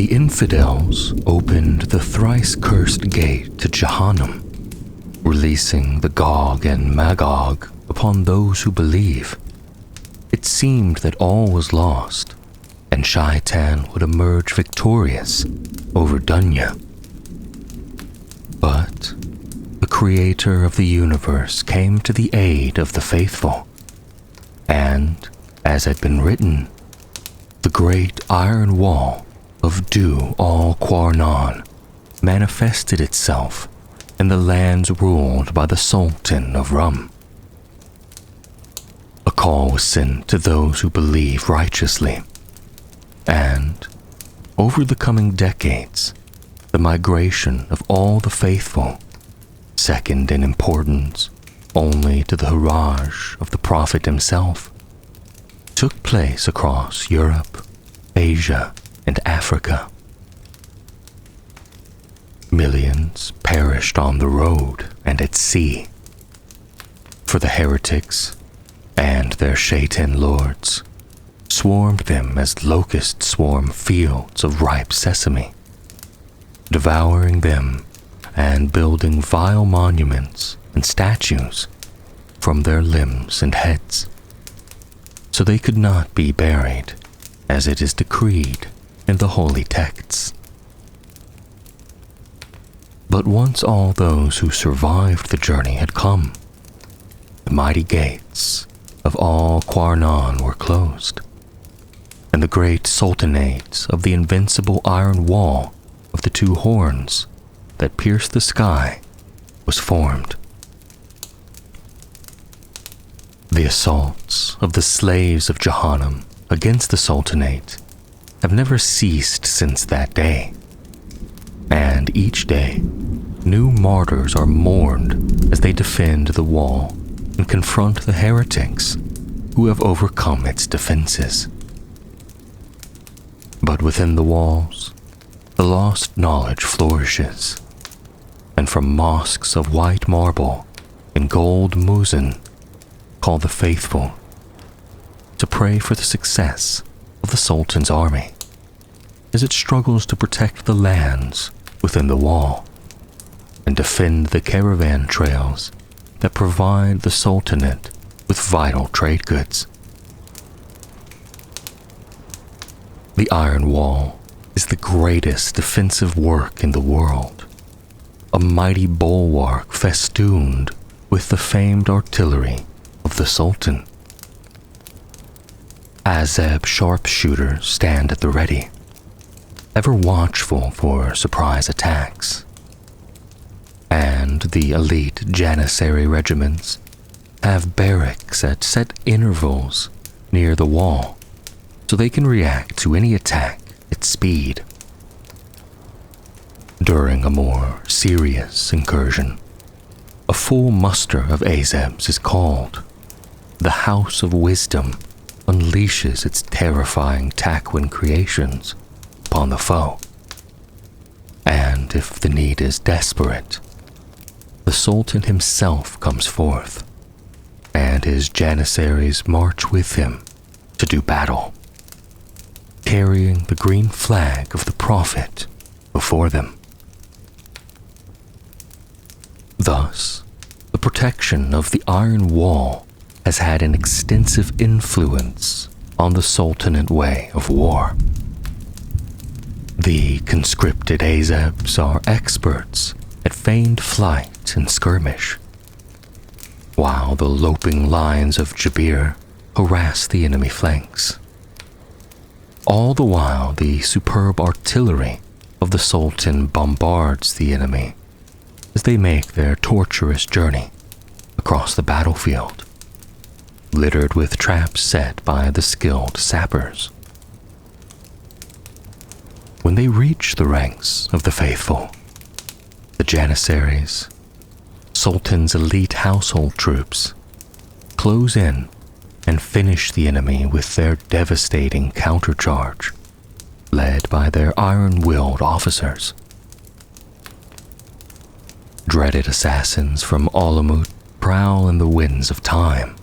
the infidels opened the thrice-cursed gate to Jahannam, releasing the Gog and Magog upon those who believe, it seemed that all was lost, and Shaitan would emerge victorious over Dunya. But the creator of the universe came to the aid of the faithful, and, as had been written, the great iron wall of Du-al-Qarnan manifested itself in the lands ruled by the Sultan of Rum. A call was sent to those who believe righteously, and, over the coming decades, the migration of all the faithful, second in importance only to the Huraj of the Prophet himself, took place across Europe, Asia, and Africa. Millions perished on the road and at sea, for the heretics and their Shaitan lords swarmed them as locusts swarm fields of ripe sesame, devouring them and building vile monuments and statues from their limbs and heads, so they could not be buried as it is decreed in the holy texts. But once all those who survived the journey had come, the mighty gates of Al-Qarnan were closed, and the great sultanate of the invincible iron wall of the two horns that pierced the sky was formed. The assaults of the slaves of Jahannam against the Sultanate have never ceased since that day, and each day new martyrs are mourned as they defend the wall and confront the heretics who have overcome its defenses. But within the walls, the lost knowledge flourishes, and from mosques of white marble and gold muezzin call the faithful to pray for the success of the Sultan's army as it struggles to protect the lands within the wall and defend the caravan trails that provide the Sultanate with vital trade goods. The Iron Wall is the greatest defensive work in the world, a mighty bulwark festooned with the famed artillery of the Sultan. Azebs sharpshooters stand at the ready, ever watchful for surprise attacks. And the elite Janissary regiments have barracks at set intervals near the wall, so they can react to any attack at speed. During a more serious incursion, a full muster of Azebs is called. The House of Wisdom unleashes its terrifying Takwin creations upon the foe. And if the need is desperate, the Sultan himself comes forth, and his Janissaries march with him to do battle, carrying the green flag of the Prophet before them. Thus, the protection of the Iron Wall has had an extensive influence on the Sultanate way of war. The conscripted Azebs are experts at feigned flight and skirmish, while the loping lines of Jabir harass the enemy flanks. All the while, the superb artillery of the Sultan bombards the enemy as they make their torturous journey across the battlefield, littered with traps set by the skilled sappers. When they reach the ranks of the faithful, the Janissaries, Sultan's elite household troops, close in and finish the enemy with their devastating countercharge, led by their iron-willed officers. Dreaded assassins from Alamut prowl in the winds of time,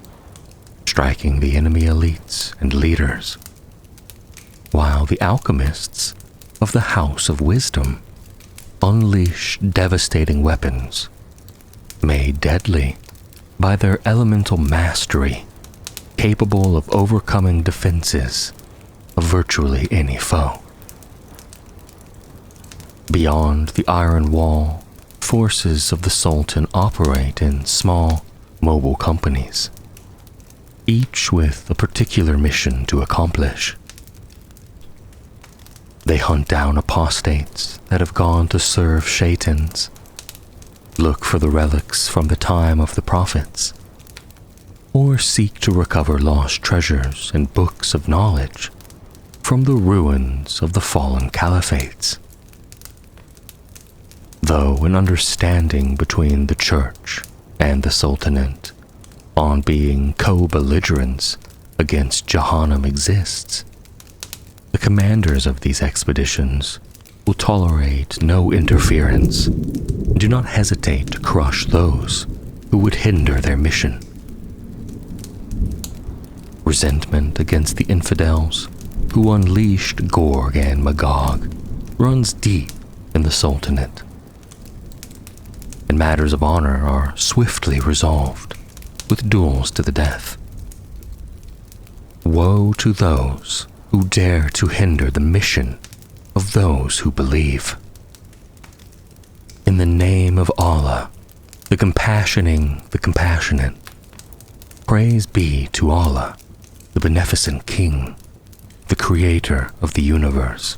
striking the enemy elites and leaders, while the alchemists of the House of Wisdom unleash devastating weapons, made deadly by their elemental mastery, capable of overcoming defenses of virtually any foe. Beyond the Iron Wall, forces of the Sultan operate in small, mobile companies, each with a particular mission to accomplish. They hunt down apostates that have gone to serve shaitans, look for the relics from the time of the prophets, or seek to recover lost treasures and books of knowledge from the ruins of the fallen caliphates. Though an understanding between the Church and the Sultanate on being co-belligerents against Jahannam exists, the commanders of these expeditions will tolerate no interference and do not hesitate to crush those who would hinder their mission. Resentment against the infidels who unleashed Gorg and Magog runs deep in the Sultanate, and matters of honor are swiftly resolved with duels to the death. Woe to those who dare to hinder the mission of those who believe. In the name of Allah, the compassioning the compassionate, praise be to Allah, the beneficent King, the Creator of the universe,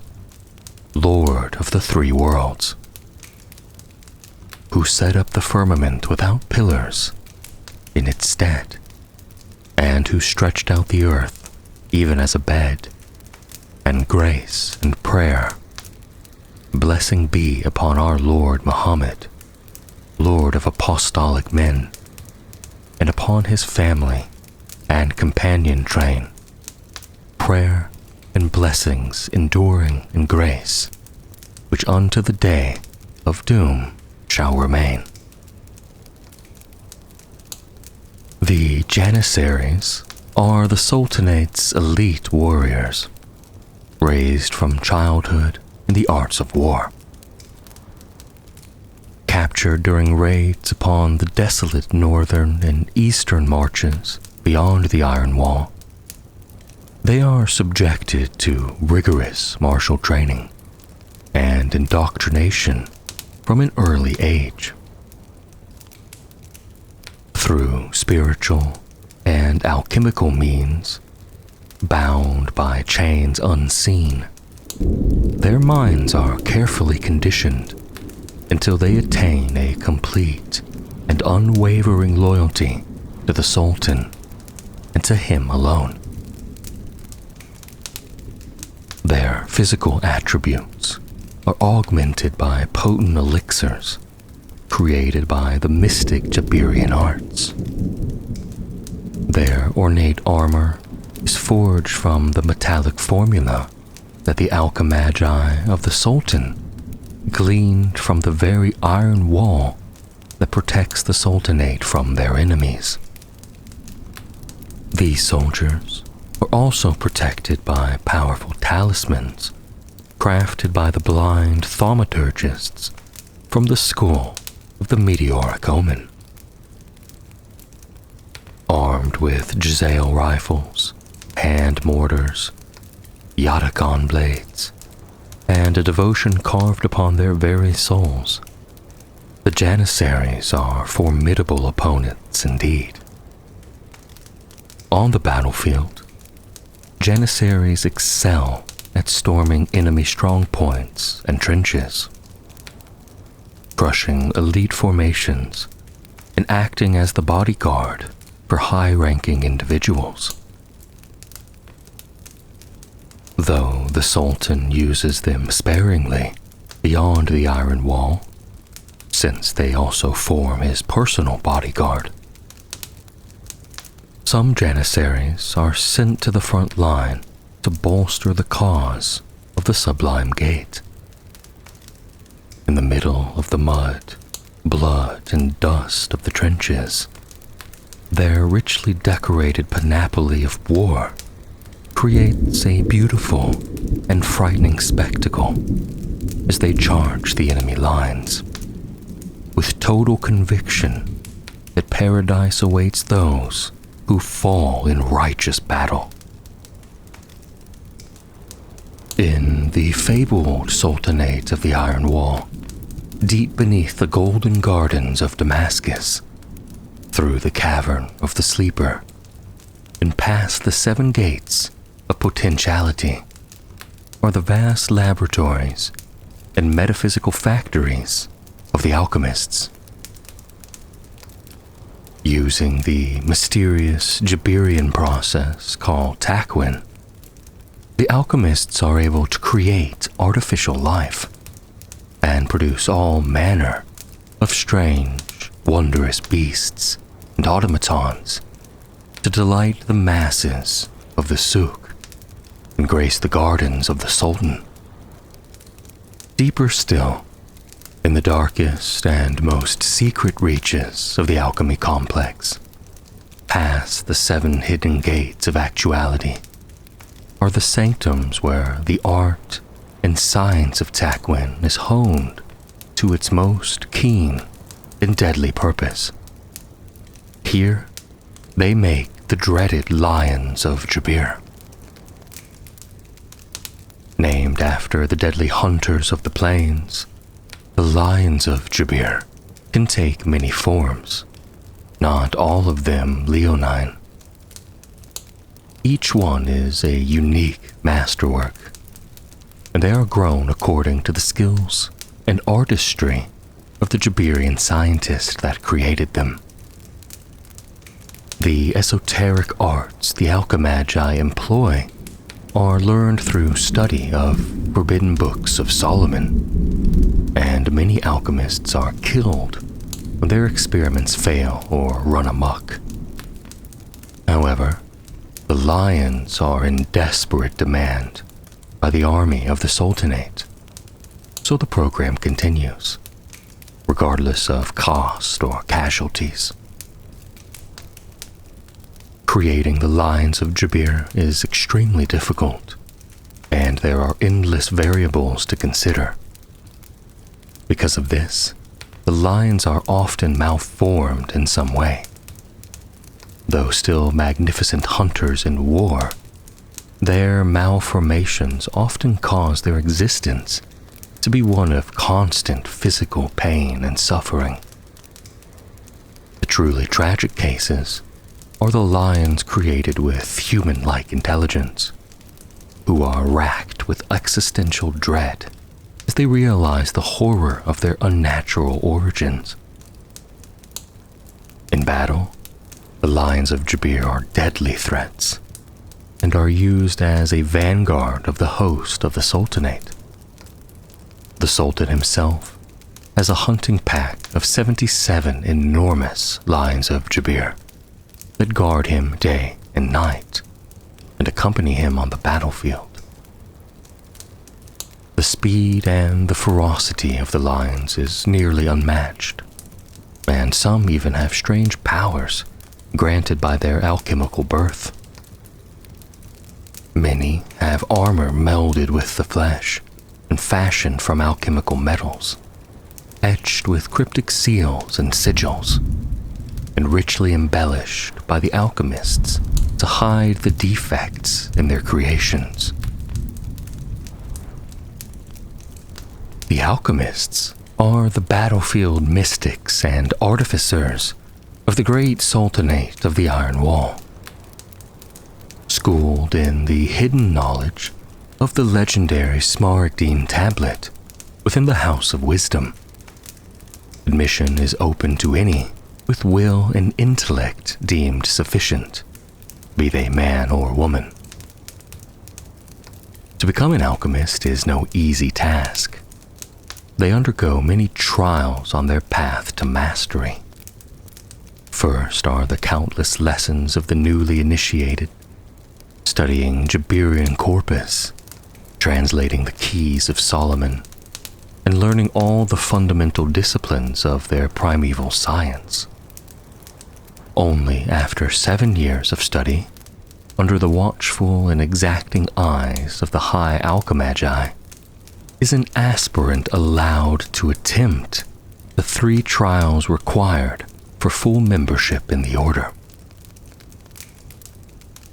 Lord of the three worlds, who set up the firmament without pillars in its stead, and who stretched out the earth even as a bed, and grace and prayer. Blessing be upon our Lord Muhammad, Lord of apostolic men, and upon his family and companion train. Prayer and blessings enduring in grace, which unto the day of doom shall remain. The Janissaries are the Sultanate's elite warriors, raised from childhood in the arts of war. Captured during raids upon the desolate northern and eastern marches beyond the Iron Wall, they are subjected to rigorous martial training and indoctrination from an early age. Through spiritual and alchemical means, bound by chains unseen, their minds are carefully conditioned until they attain a complete and unwavering loyalty to the Sultan and to him alone. Their physical attributes are augmented by potent elixirs created by the mystic Jabirean arts. Their ornate armor is forged from the metallic formula that the alchemagi of the Sultan gleaned from the very iron wall that protects the Sultanate from their enemies. These soldiers are also protected by powerful talismans crafted by the blind thaumaturgists from the school of the meteoric omen. Armed with Jezzail rifles, hand mortars, Yatakan blades, and a devotion carved upon their very souls, the Janissaries are formidable opponents indeed. On the battlefield, Janissaries excel at storming enemy strongpoints and trenches, crushing elite formations and acting as the bodyguard for high-ranking individuals. Though the Sultan uses them sparingly beyond the Iron Wall, since they also form his personal bodyguard, some Janissaries are sent to the front line to bolster the cause of the Sublime Gate. In the middle of the mud, blood, and dust of the trenches, their richly decorated panoply of war creates a beautiful and frightening spectacle as they charge the enemy lines, with total conviction that paradise awaits those who fall in righteous battle. In the fabled Sultanate of the Iron Wall, deep beneath the golden gardens of Damascus, through the cavern of the Sleeper, and past the 7 gates of potentiality, are the vast laboratories and metaphysical factories of the alchemists. Using the mysterious Jabirean process called Takwin, the alchemists are able to create artificial life and produce all manner of strange, wondrous beasts and automatons to delight the masses of the souk and grace the gardens of the Sultan. Deeper still, in the darkest and most secret reaches of the alchemy complex, past the 7 hidden gates of actuality, are the sanctums where the art and science of Takwin is honed to its most keen and deadly purpose. Here, they make the dreaded Lions of Jabir. Named after the deadly hunters of the plains, the Lions of Jabir can take many forms, not all of them leonine. Each one is a unique masterwork, and they are grown according to the skills and artistry of the Jabirean scientist that created them. The esoteric arts the alchemagi employ are learned through study of forbidden books of Solomon, and many alchemists are killed when their experiments fail or run amok. However, the Lions are in desperate demand by the army of the Sultanate, so the program continues, regardless of cost or casualties. Creating the Lions of Jabir is extremely difficult, and there are endless variables to consider. Because of this, the Lions are often malformed in some way. Though still magnificent hunters in war, their malformations often cause their existence to be one of constant physical pain and suffering. The truly tragic cases are the Lions created with human-like intelligence, who are racked with existential dread as they realize the horror of their unnatural origins. In battle, the Lions of Jabir are deadly threats and are used as a vanguard of the host of the Sultanate. The Sultan himself has a hunting pack of 77 enormous Lions of Jabir that guard him day and night and accompany him on the battlefield. The speed and the ferocity of the Lions is nearly unmatched, and some even have strange powers granted by their alchemical birth. Many have armor melded with the flesh and fashioned from alchemical metals, etched with cryptic seals and sigils, and richly embellished by the alchemists to hide the defects in their creations. The alchemists are the battlefield mystics and artificers of the great Sultanate of the Iron Wall. Schooled in the hidden knowledge of the legendary Smaragdine tablet within the House of Wisdom, admission is open to any with will and intellect deemed sufficient, be they man or woman. To become an alchemist is no easy task. They undergo many trials on their path to mastery. First are the countless lessons of the newly initiated, studying Jabirean corpus, translating the keys of Solomon, and learning all the fundamental disciplines of their primeval science. Only after 7 years of study under the watchful and exacting eyes of the High Alchemagi, is an aspirant allowed to attempt the 3 trials required for full membership in the order.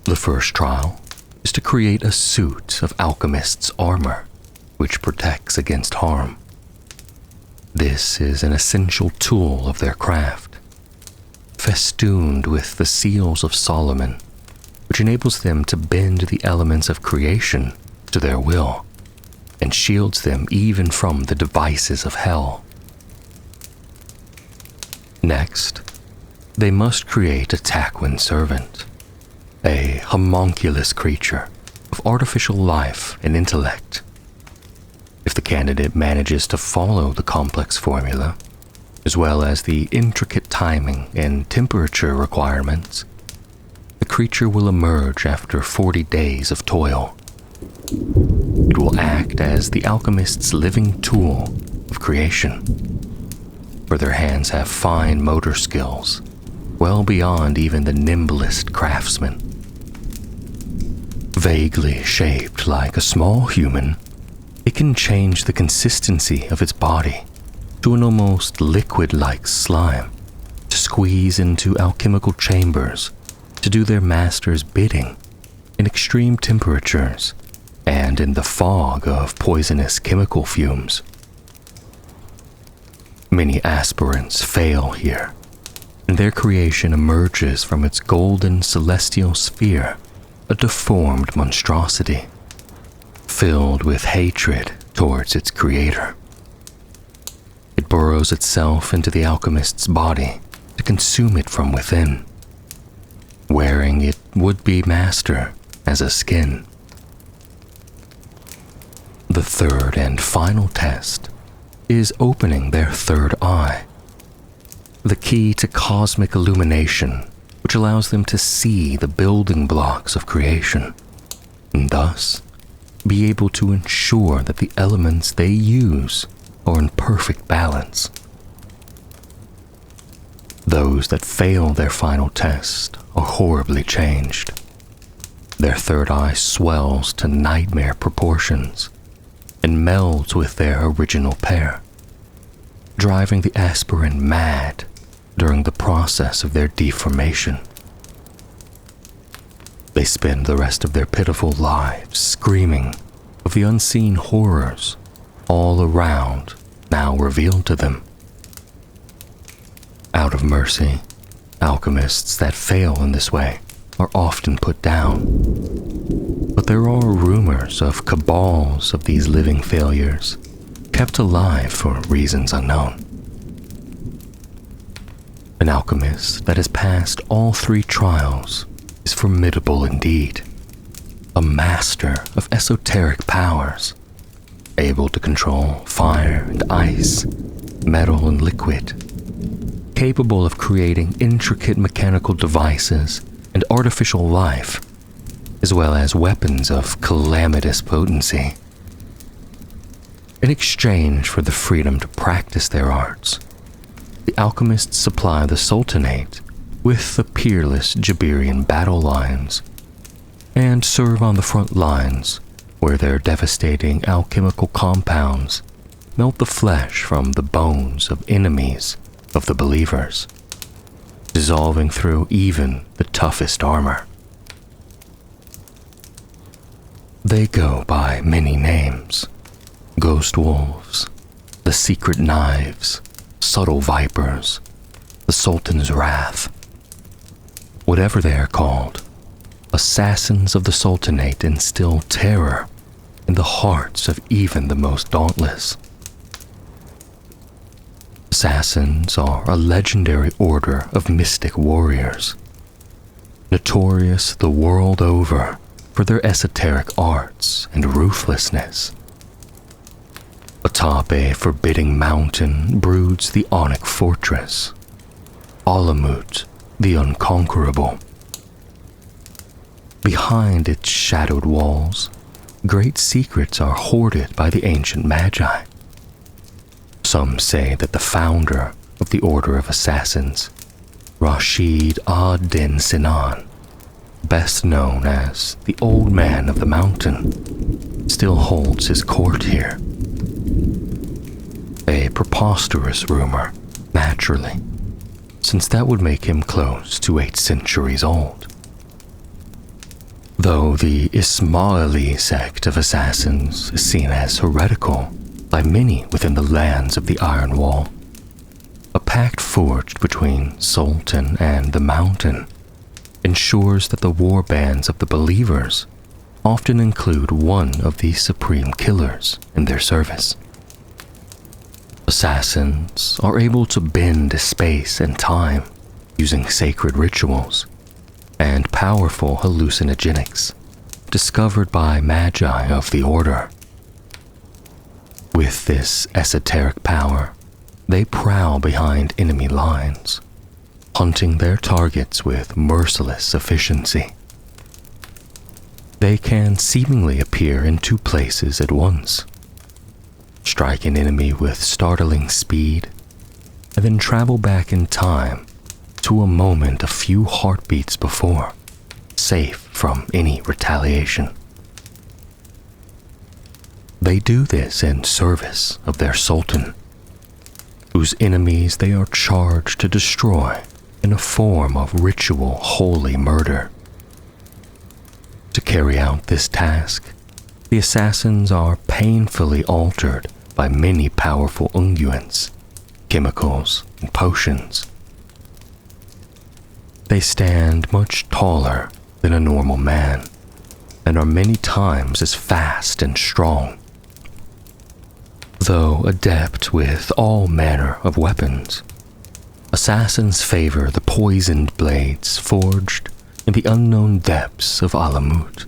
The first trial is to create a suit of alchemist's armor, which protects against harm. This is an essential tool of their craft, festooned with the seals of Solomon, which enables them to bend the elements of creation to their will, and shields them even from the devices of hell. Next, they must create a Taquin servant, a homunculus creature of artificial life and intellect. If the candidate manages to follow the complex formula, as well as the intricate timing and temperature requirements, the creature will emerge after 40 days of toil. It will act as the alchemist's living tool of creation, for their hands have fine motor skills, well beyond even the nimblest craftsman. Vaguely shaped like a small human, it can change the consistency of its body to an almost liquid-like slime, to squeeze into alchemical chambers to do their master's bidding in extreme temperatures and in the fog of poisonous chemical fumes. Many aspirants fail here, and their creation emerges from its golden celestial sphere a deformed monstrosity, filled with hatred towards its creator. It burrows itself into the alchemist's body to consume it from within, wearing its would-be master as a skin. The third and final test is opening their third eye, the key to cosmic illumination, which allows them to see the building blocks of creation, and thus be able to ensure that the elements they use are in perfect balance. Those that fail their final test are horribly changed. Their third eye swells to nightmare proportions and melds with their original pair, driving the aspirant mad during the process of their deformation. They spend the rest of their pitiful lives screaming of the unseen horrors all around now revealed to them. Out of mercy, alchemists that fail in this way are often put down. But there are rumors of cabals of these living failures, kept alive for reasons unknown. An alchemist that has passed all 3 trials is formidable indeed, a master of esoteric powers, able to control fire and ice, metal and liquid, capable of creating intricate mechanical devices and artificial life, as well as weapons of calamitous potency. In exchange for the freedom to practice their arts, the alchemists supply the Sultanate with the peerless Jabirean battle lines, and serve on the front lines where their devastating alchemical compounds melt the flesh from the bones of enemies of the believers, dissolving through even the toughest armor. They go by many names: ghost wolves, the secret knives, subtle vipers, the Sultan's wrath. Whatever they are called, assassins of the Sultanate instill terror in the hearts of even the most dauntless. Assassins are a legendary order of mystic warriors, notorious the world over for their esoteric arts and ruthlessness. Atop a forbidding mountain broods the Onyx fortress, Alamut the Unconquerable. Behind its shadowed walls, great secrets are hoarded by the ancient magi. Some say that the founder of the Order of Assassins, Rashid ad-Din Sinan, best known as the Old Man of the Mountain, still holds his court here. A preposterous rumor, naturally, since that would make him close to 8 centuries old. Though the Ismaili sect of assassins is seen as heretical by many within the lands of the Iron Wall, a pact forged between Sultan and the Mountain ensures that the war bands of the believers often include one of the supreme killers in their service. Assassins are able to bend space and time using sacred rituals and powerful hallucinogenics discovered by magi of the order. With this esoteric power, they prowl behind enemy lines, hunting their targets with merciless efficiency. They can seemingly appear in 2 places at once, strike an enemy with startling speed, and then travel back in time to a moment a few heartbeats before, safe from any retaliation. They do this in service of their Sultan, whose enemies they are charged to destroy in a form of ritual holy murder. To carry out this task, the assassins are painfully altered by many powerful unguents, chemicals, and potions. They stand much taller than a normal man and are many times as fast and strong. Though adept with all manner of weapons, assassins favor the poisoned blades forged in the unknown depths of Alamut.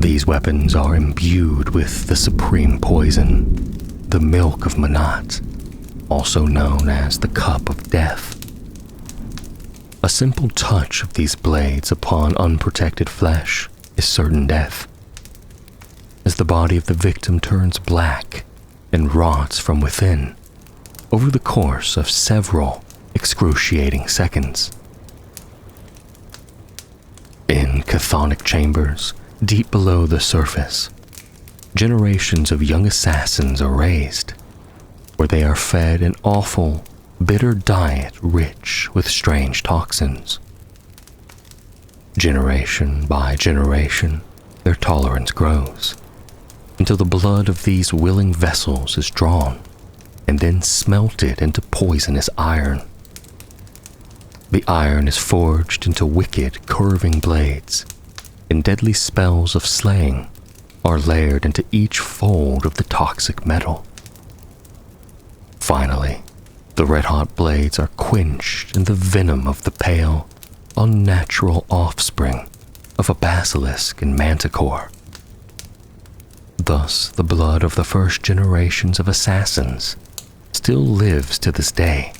These weapons are imbued with the supreme poison, the milk of Manat, also known as the cup of death. A simple touch of these blades upon unprotected flesh is certain death, as the body of the victim turns black and rots from within over the course of several excruciating seconds. In chthonic chambers, deep below the surface, generations of young assassins are raised, where they are fed an awful, bitter diet rich with strange toxins. Generation by generation, their tolerance grows, until the blood of these willing vessels is drawn and then smelted into poisonous iron. The iron is forged into wicked, curving blades, and deadly spells of slaying are layered into each fold of the toxic metal. Finally, the red-hot blades are quenched in the venom of the pale, unnatural offspring of a basilisk and manticore. Thus, the blood of the first generations of assassins still lives to this day,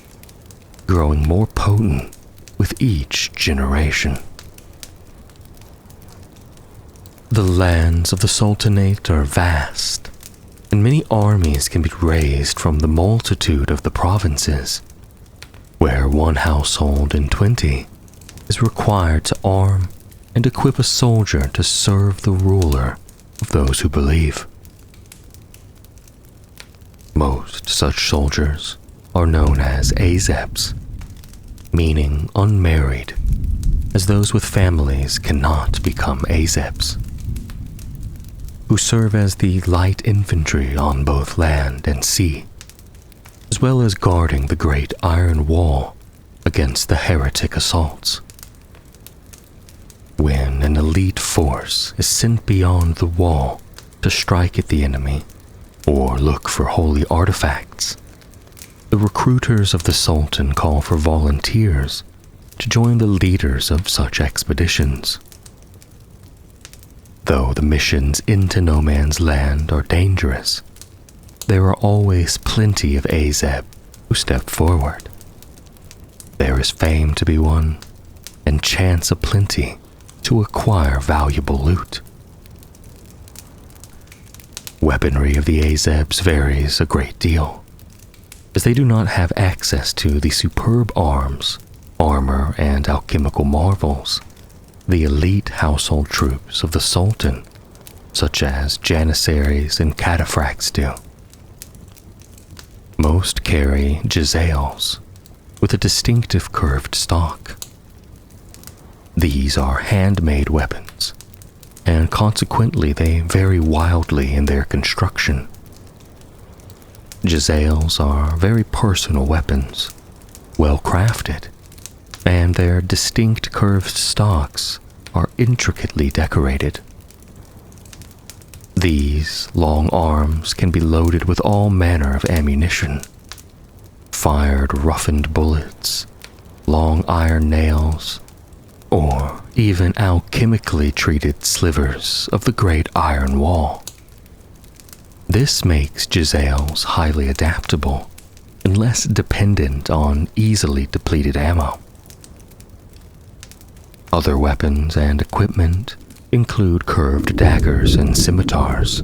growing more potent with each generation. The lands of the Sultanate are vast, and many armies can be raised from the multitude of the provinces, where one household in 20 is required to arm and equip a soldier to serve the ruler of those who believe. Most such soldiers are known as Azebs, meaning unmarried, as those with families cannot become Azebs, who serve as the light infantry on both land and sea, as well as guarding the great Iron Wall against the heretic assaults. When an elite force is sent beyond the wall to strike at the enemy or look for holy artifacts, the recruiters of the Sultan call for volunteers to join the leaders of such expeditions. Though the missions into no man's land are dangerous, there are always plenty of Azeb who step forward. There is fame to be won, and chance aplenty to acquire valuable loot. Weaponry of the Azebs varies a great deal, as they do not have access to the superb arms, armor, and alchemical marvels the elite household troops of the Sultan, such as Janissaries and cataphracts do. Most carry jazales with a distinctive curved stock. These are handmade weapons, and consequently they vary wildly in their construction. Jazales are very personal weapons, well crafted, and their distinct curved stocks are intricately decorated. These long arms can be loaded with all manner of ammunition, fired roughened bullets, long iron nails, or even alchemically treated slivers of the Great Iron Wall. This makes jazales highly adaptable and less dependent on easily depleted ammo. Other weapons and equipment include curved daggers and scimitars,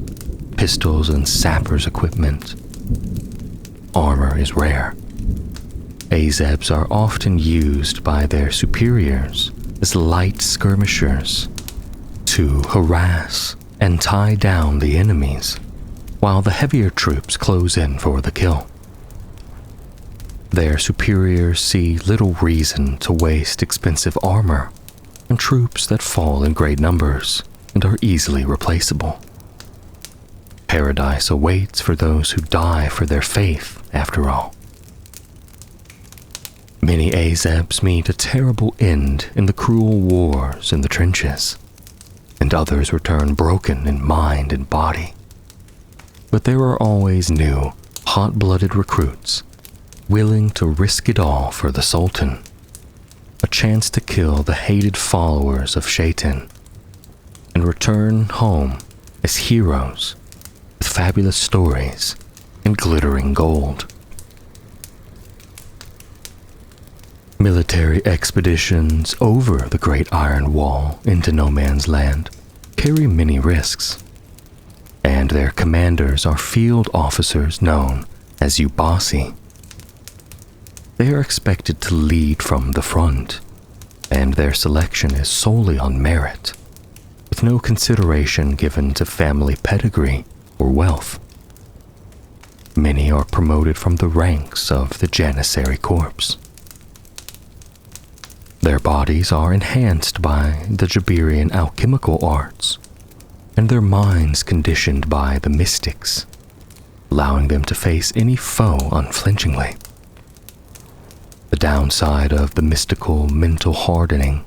pistols and sappers' equipment. Armor is rare. Azebs are often used by their superiors as light skirmishers to harass and tie down the enemies, while the heavier troops close in for the kill. Their superiors see little reason to waste expensive armor on troops that fall in great numbers and are easily replaceable. Paradise awaits for those who die for their faith, after all. Many Azebs meet a terrible end in the cruel wars in the trenches, and others return broken in mind and body. But there are always new, hot-blooded recruits willing to risk it all for the Sultan, a chance to kill the hated followers of Shaitan and return home as heroes with fabulous stories and glittering gold. Military expeditions over the Great Iron Wall into no man's land carry many risks, and their commanders are field officers known as Yuzbasi. They are expected to lead from the front, and their selection is solely on merit, with no consideration given to family pedigree or wealth. Many are promoted from the ranks of the Janissary Corps. Their bodies are enhanced by the Jabirean alchemical arts, and their minds conditioned by the mystics, allowing them to face any foe unflinchingly. The downside of the mystical mental hardening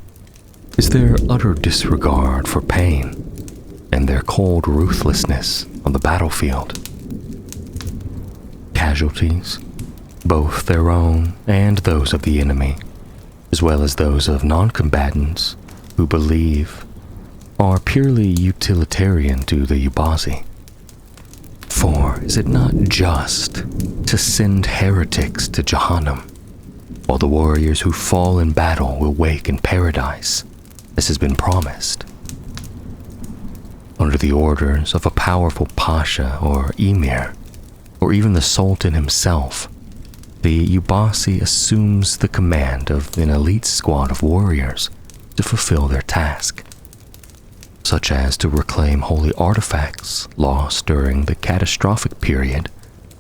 is their utter disregard for pain and their cold ruthlessness on the battlefield. Casualties, both their own and those of the enemy, as well as those of non-combatants who believe, are purely utilitarian to the Yuzbasi. For is it not just to send heretics to Jahannam, while the warriors who fall in battle will wake in paradise, as has been promised? Under the orders of a powerful pasha or emir, or even the Sultan himself, the Yuzbasi assumes the command of an elite squad of warriors to fulfill their task, such as to reclaim holy artifacts lost during the catastrophic period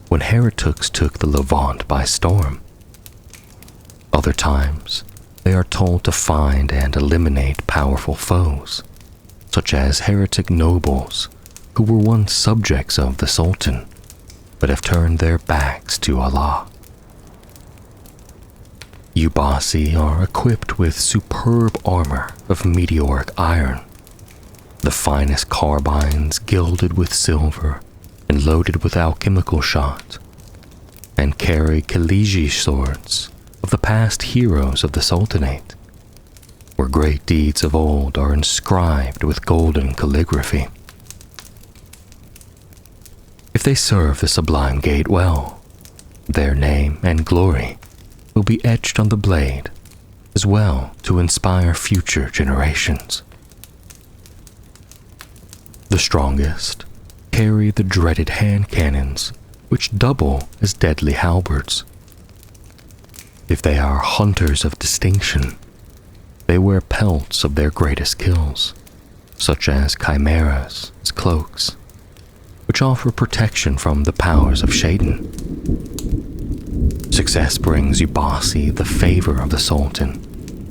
when heretics took the Levant by storm. Other times, they are told to find and eliminate powerful foes, such as heretic nobles who were once subjects of the Sultan, but have turned their backs to Allah. Yuzbasi are equipped with superb armor of meteoric iron, the finest carbines gilded with silver and loaded with alchemical shot, and carry Khaliji swords of the past heroes of the Sultanate, where great deeds of old are inscribed with golden calligraphy. If they serve the sublime gate well, their name and glory will be etched on the blade, as well to inspire future generations. The strongest carry the dreaded hand cannons, which double as deadly halberds. If they are hunters of distinction, They wear pelts of their greatest kills, such as chimeras as cloaks, which offer protection from the powers of Shaitan. Success brings Yuzbasi the favor of the Sultan,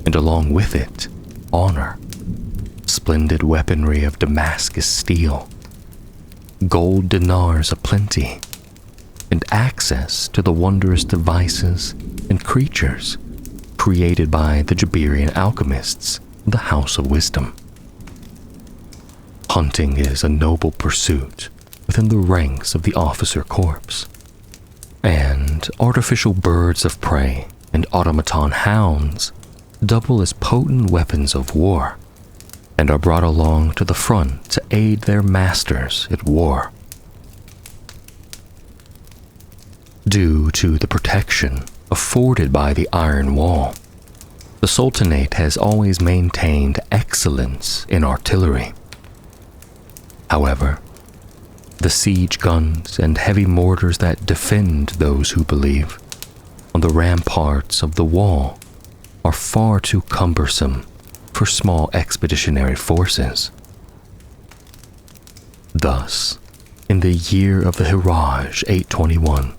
and along with it, honor, splendid weaponry of Damascus steel, gold dinars aplenty, and access to the wondrous devices and creatures created by the Jabirean Alchemists of the House of Wisdom. Hunting is a noble pursuit within the ranks of the officer corps, and artificial birds of prey and automaton hounds double as potent weapons of war and are brought along to the front to aid their masters at war. Due to the protection afforded by the Iron Wall, the Sultanate has always maintained excellence in artillery. However, the siege guns and heavy mortars that defend those who believe on the ramparts of the wall are far too cumbersome for small expeditionary forces. Thus, in the year of the Hiraj 821,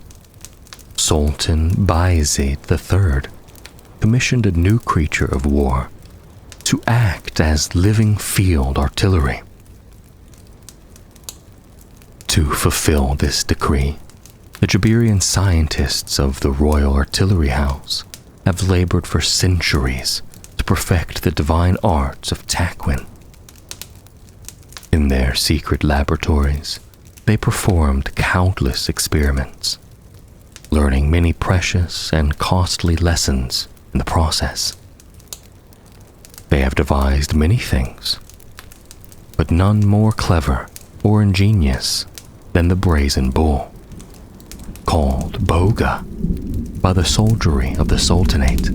Sultan Bayezid III commissioned a new creature of war to act as living field artillery. To fulfill this decree, the Jabirian scientists of the Royal Artillery House have labored for centuries to perfect the divine arts of Takwin. In their secret laboratories, they performed countless experiments, learning many precious and costly lessons in the process. They have devised many things, but none more clever or ingenious than the Brazen Bull, called Boga by the soldiery of the Sultanate.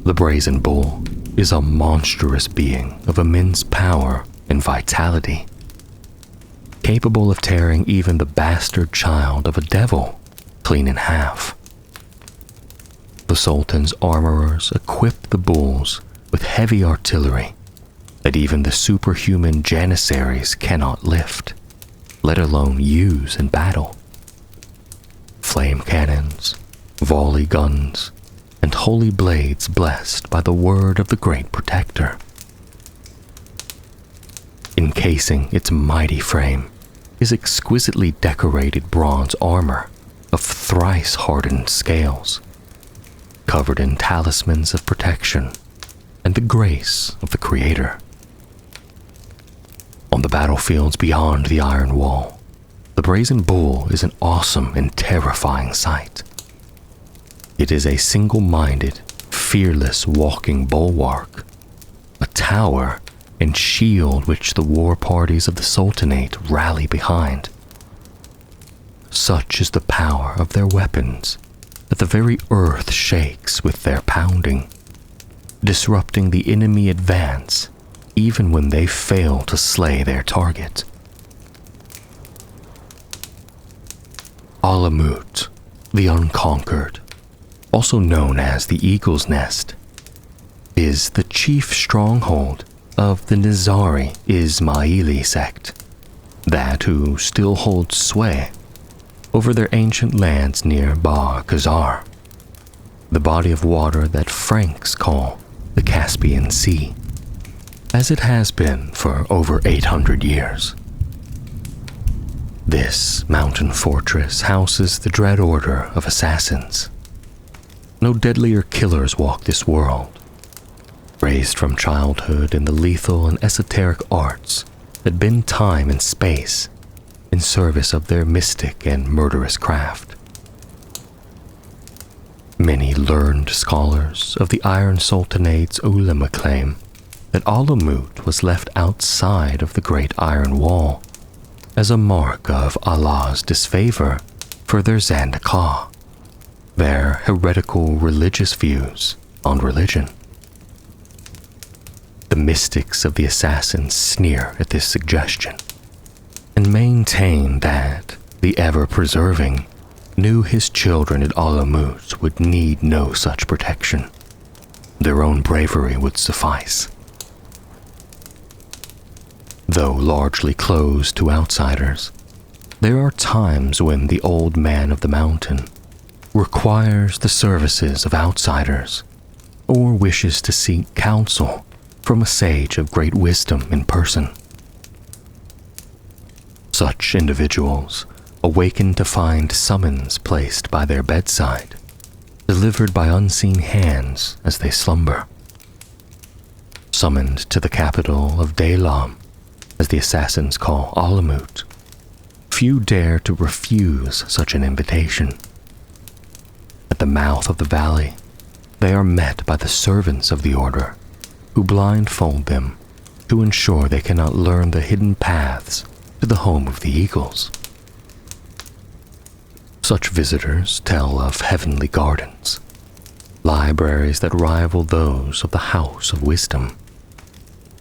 The Brazen Bull is a monstrous being of immense power and vitality, capable of tearing even the bastard child of a devil clean in half. The Sultan's armorers equip the bulls with heavy artillery that even the superhuman Janissaries cannot lift, let alone use in battle. Flame cannons, volley guns, and holy blades blessed by the word of the Great Protector. Encasing its mighty frame is exquisitely decorated bronze armor of thrice hardened scales, covered in talismans of protection and the grace of the Creator. On the battlefields beyond the Iron Wall, the Brazen Bull is an awesome and terrifying sight. It is a single-minded, fearless walking bulwark, a tower and shield which the war parties of the Sultanate rally behind. Such is the power of their weapons that the very earth shakes with their pounding, disrupting the enemy advance even when they fail to slay their target. Alamut, the Unconquered, also known as the Eagle's Nest, is the chief stronghold of the Nizari Ismaili sect, that who still holds sway over their ancient lands near Bar Khazar, the body of water that Franks call the Caspian Sea, as it has been for over 800 years. This mountain fortress houses the dread order of assassins. No deadlier killers walk this world, raised from childhood in the lethal and esoteric arts that bend time and space in service of their mystic and murderous craft. Many learned scholars of the Iron Sultanate's ulama claim that Alamut was left outside of the Great Iron Wall as a mark of Allah's disfavor for their Zandakah, their heretical religious views on religion. The mystics of the assassins sneer at this suggestion and maintain that the ever-preserving knew his children at Alamut would need no such protection, their own bravery would suffice. Though largely closed to outsiders, there are times when the old man of the mountain requires the services of outsiders or wishes to seek counsel from a sage of great wisdom in person. Such individuals awaken to find summons placed by their bedside, delivered by unseen hands as they slumber. Summoned to the capital of Dalam, as the assassins call Alamut, few dare to refuse such an invitation. At the mouth of the valley, they are met by the servants of the order, who blindfold them to ensure they cannot learn the hidden paths to the home of the eagles. Such visitors tell of heavenly gardens, libraries that rival those of the House of Wisdom,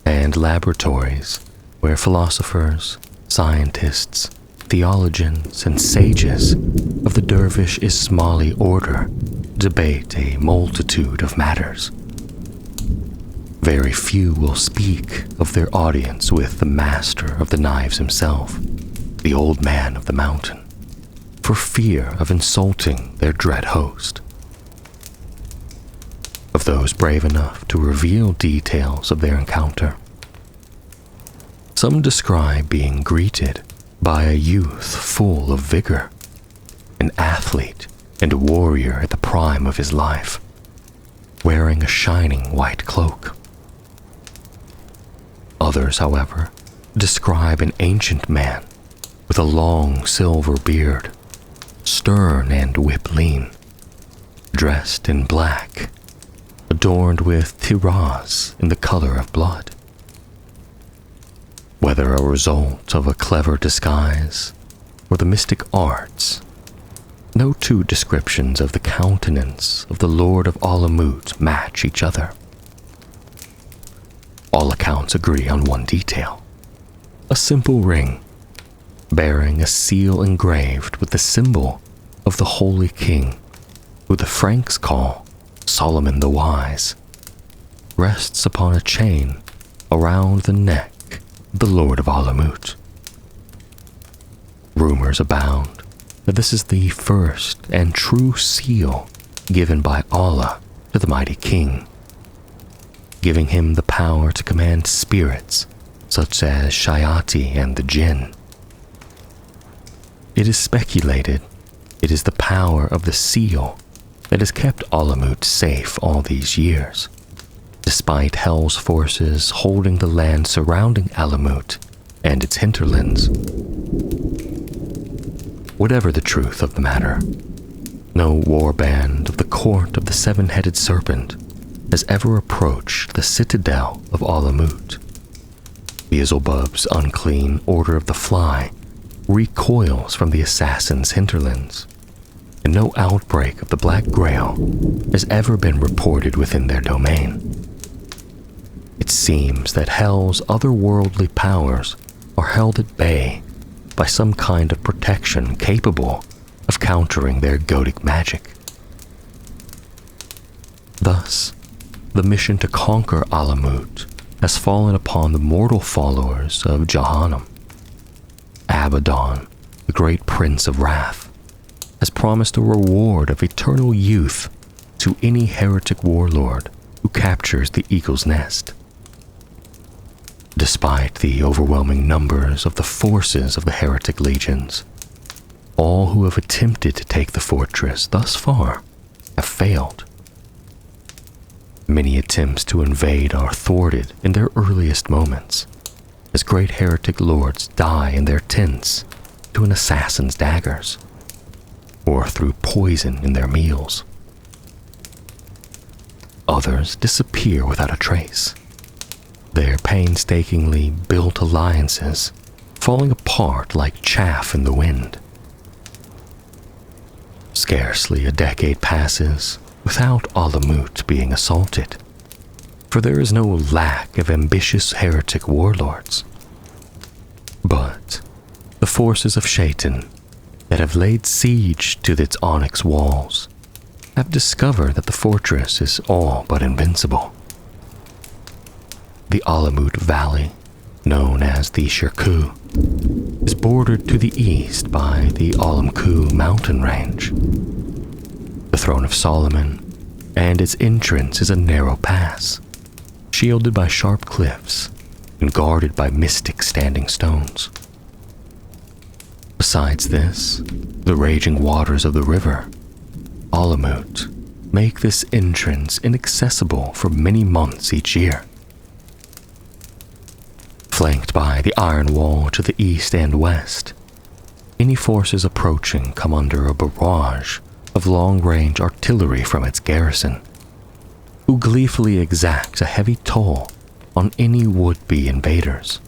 and laboratories where philosophers, scientists, theologians, and sages of the Dervish Ismaili order debate a multitude of matters. Very few will speak of their audience with the master of the knives himself, the old man of the mountain, for fear of insulting their dread host. Of those brave enough to reveal details of their encounter, some describe being greeted by a youth full of vigor, an athlete and a warrior at the prime of his life, wearing a shining white cloak. Others, however, describe an ancient man with a long silver beard, stern and whip-lean, dressed in black, adorned with tiraz in the color of blood. Whether a result of a clever disguise or the mystic arts, no two descriptions of the countenance of the Lord of Alamut match each other. All accounts agree on one detail: a simple ring bearing a seal engraved with the symbol of the Holy King, who the Franks call Solomon the Wise, rests upon a chain around the neck of the Lord of Alamut. Rumors abound that this is the first and true seal given by Allah to the mighty king, giving him the power to command spirits such as Shayati and the Jinn. It is speculated it is the power of the seal that has kept Alamut safe all these years, despite Hell's forces holding the land surrounding Alamut and its hinterlands. Whatever the truth of the matter, no warband of the court of the seven-headed serpent has ever approached the citadel of Alamut. Beelzebub's unclean Order of the Fly recoils from the assassin's hinterlands, and no outbreak of the Black Grail has ever been reported within their domain. It seems that Hell's otherworldly powers are held at bay by some kind of protection capable of countering their goetic magic. Thus, the mission to conquer Alamut has fallen upon the mortal followers of Jahannam. Abaddon, the great prince of wrath, has promised a reward of eternal youth to any heretic warlord who captures the eagle's nest. Despite the overwhelming numbers of the forces of the heretic legions, all who have attempted to take the fortress thus far have failed. Many attempts to invade are thwarted in their earliest moments, as great heretic lords die in their tents to an assassin's daggers, or through poison in their meals. Others disappear without a trace, their painstakingly built alliances falling apart like chaff in the wind. Scarcely a decade passes without Alamut being assaulted, for there is no lack of ambitious heretic warlords. But the forces of Shaitan that have laid siege to its onyx walls have discovered that the fortress is all but invincible. The Alamut Valley, known as the Shirkuh, is bordered to the east by the Alamku mountain range. The Throne of Solomon and its entrance is a narrow pass, shielded by sharp cliffs and guarded by mystic standing stones. Besides this, the raging waters of the river, Alamut, make this entrance inaccessible for many months each year. Flanked by the iron wall to the east and west, any forces approaching come under a barrage of long-range artillery from its garrison, who gleefully exact a heavy toll on any would-be invaders.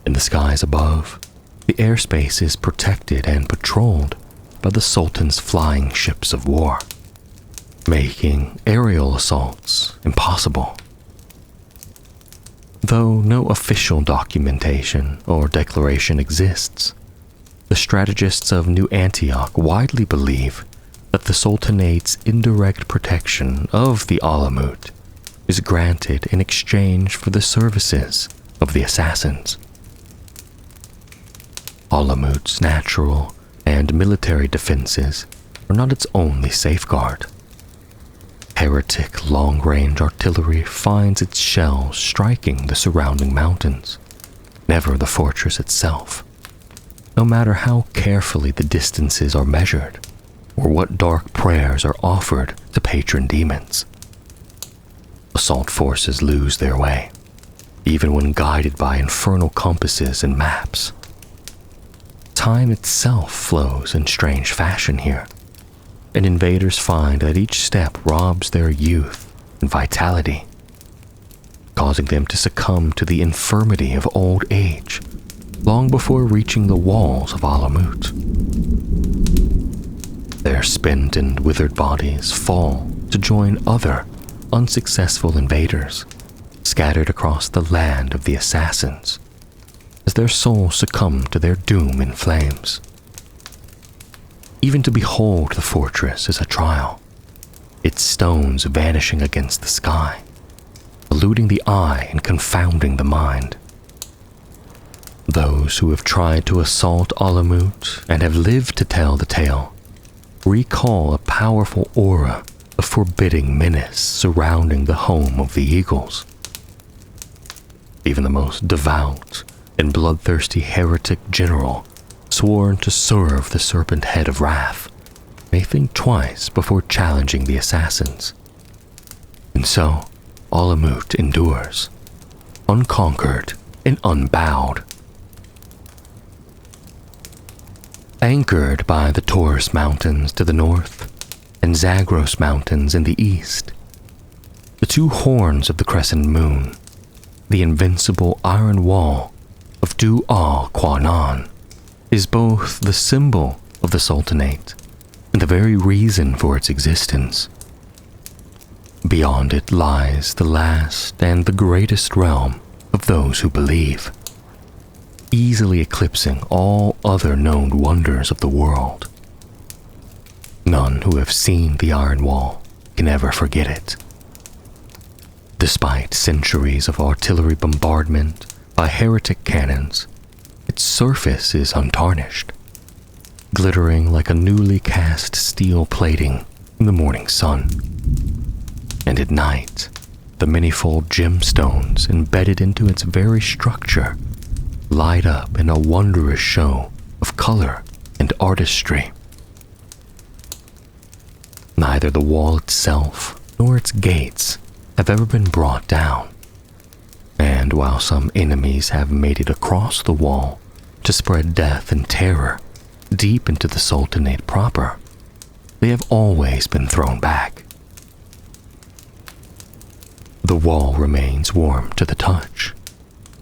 In the skies above, the airspace is protected and patrolled by the Sultan's flying ships of war, making aerial assaults impossible. Though no official documentation or declaration exists, the strategists of New Antioch widely believe that the Sultanate's indirect protection of the Alamut is granted in exchange for the services of the assassins. Alamut's natural and military defenses are not its only safeguard. Heretic long-range artillery finds its shells striking the surrounding mountains, never the fortress itself, no matter how carefully the distances are measured or what dark prayers are offered to patron demons. Assault forces lose their way, even when guided by infernal compasses and maps. Time itself flows in strange fashion here, and invaders find that each step robs their youth and vitality, causing them to succumb to the infirmity of old age long before reaching the walls of Alamut. Their spent and withered bodies fall to join other unsuccessful invaders scattered across the land of the assassins, as their souls succumb to their doom in flames. Even to behold the fortress is a trial, its stones vanishing against the sky, eluding the eye and confounding the mind. Those who have tried to assault Alamut and have lived to tell the tale recall a powerful aura of forbidding menace surrounding the home of the eagles. Even the most devout and bloodthirsty heretic general sworn to serve the serpent head of wrath may think twice before challenging the assassins. And so, Alamut endures, unconquered and unbowed. Anchored by the Taurus Mountains to the north and Zagros Mountains in the east, the two horns of the crescent moon, the invincible iron wall of Du-al-Qanan, is both the symbol of the Sultanate and the very reason for its existence. Beyond it lies the last and the greatest realm of those who believe, easily eclipsing all other known wonders of the world. None who have seen the Iron Wall can ever forget it. Despite centuries of artillery bombardment by heretic cannons, its surface is untarnished, glittering like a newly cast steel plating in the morning sun. And at night, the manifold gemstones embedded into its very structure light up in a wondrous show of color and artistry. Neither the wall itself nor its gates have ever been brought down, and while some enemies have made it across the wall to spread death and terror deep into the Sultanate proper, they have always been thrown back. The wall remains warm to the touch,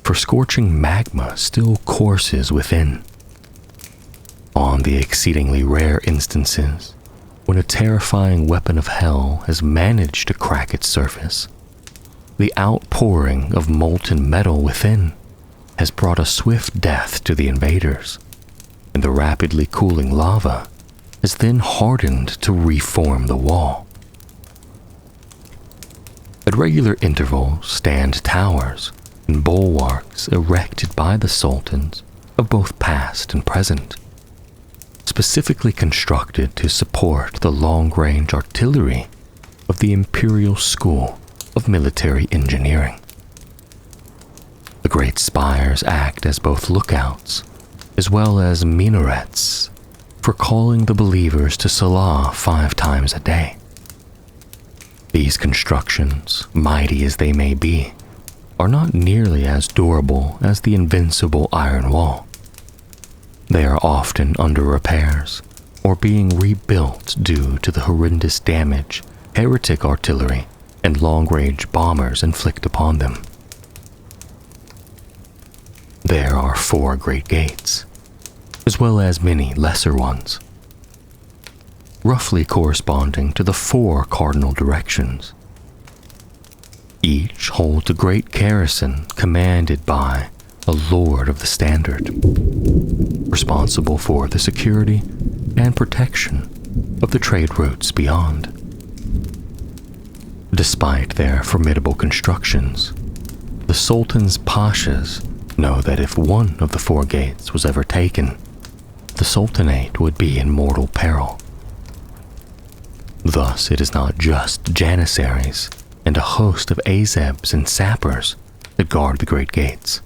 for scorching magma still courses within. On the exceedingly rare instances when a terrifying weapon of hell has managed to crack its surface, the outpouring of molten metal within has brought a swift death to the invaders, and the rapidly cooling lava has then hardened to reform the wall. At regular intervals stand towers and bulwarks erected by the sultans of both past and present, specifically constructed to support the long-range artillery of the Imperial School of Military Engineering. The great spires act as both lookouts as well as minarets for calling the believers to Salah 5 times a day. These constructions, mighty as they may be, are not nearly as durable as the invincible iron wall. They are often under repairs or being rebuilt due to the horrendous damage heretic artillery and long-range bombers inflict upon them. There are 4 great gates, as well as many lesser ones, roughly corresponding to the 4 cardinal directions. Each holds a great garrison commanded by a Lord of the Standard, responsible for the security and protection of the trade routes beyond. Despite their formidable constructions, the Sultan's Pashas know that if one of the 4 gates was ever taken, the Sultanate would be in mortal peril. Thus, it is not just Janissaries and a host of Azebs and sappers that guard the great gates,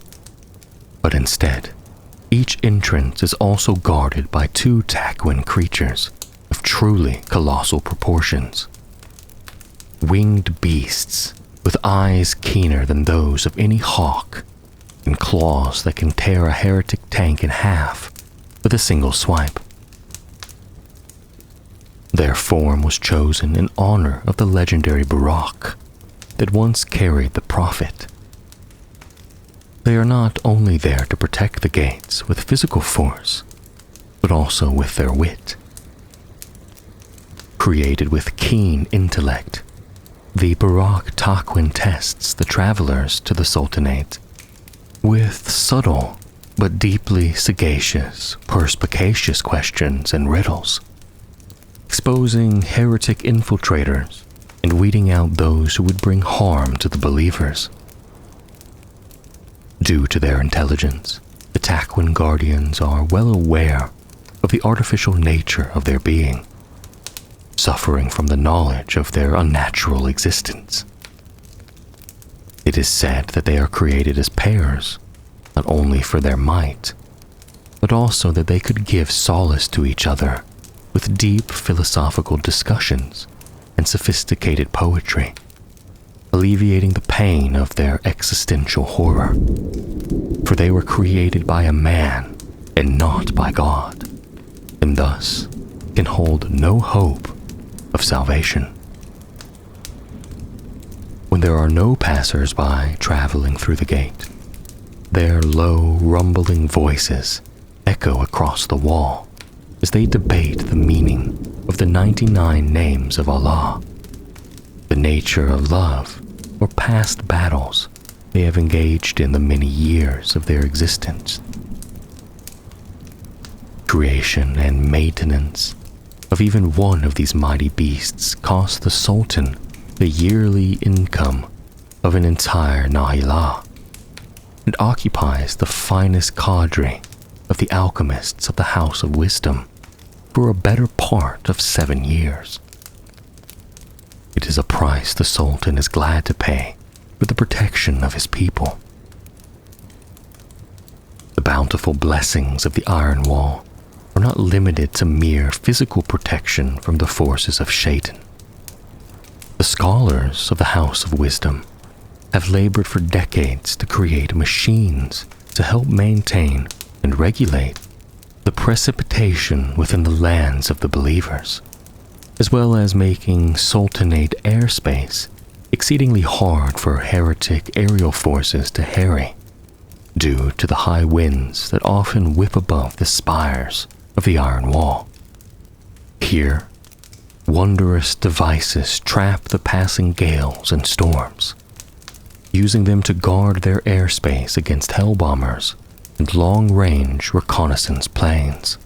but instead, each entrance is also guarded by 2 Takwin creatures of truly colossal proportions. Winged beasts with eyes keener than those of any hawk and claws that can tear a heretic tank in half with a single swipe. Their form was chosen in honor of the legendary Barak that once carried the Prophet. They are not only there to protect the gates with physical force, but also with their wit. Created with keen intellect, the Barak Takwin tests the travelers to the Sultanate with subtle but deeply sagacious, perspicacious questions and riddles, exposing heretic infiltrators and weeding out those who would bring harm to the believers. Due to their intelligence, the Takwin Guardians are well aware of the artificial nature of their being, suffering from the knowledge of their unnatural existence. It is said that they are created as pairs, not only for their might, but also that they could give solace to each other with deep philosophical discussions and sophisticated poetry, alleviating the pain of their existential horror. For they were created by a man and not by God, and thus can hold no hope of salvation. When there are no passers-by traveling through the gate, their low, rumbling voices echo across the wall as they debate the meaning of the 99 names of Allah, the nature of love, or past battles they have engaged in the many years of their existence. Creation and maintenance of even one of these mighty beasts cost the Sultan the yearly income of an entire Nahilah, and occupies the finest cadre of the alchemists of the House of Wisdom for a better part of 7 years. It is a price the Sultan is glad to pay for the protection of his people. The bountiful blessings of the Iron Wall are not limited to mere physical protection from the forces of Shaitan. The scholars of the House of Wisdom have labored for decades to create machines to help maintain and regulate the precipitation within the lands of the believers, as well as making Sultanate airspace exceedingly hard for heretic aerial forces to harry, due to the high winds that often whip above the spires of the Iron Wall. Here, wondrous devices trap the passing gales and storms, using them to guard their airspace against hellbombers and long-range reconnaissance planes.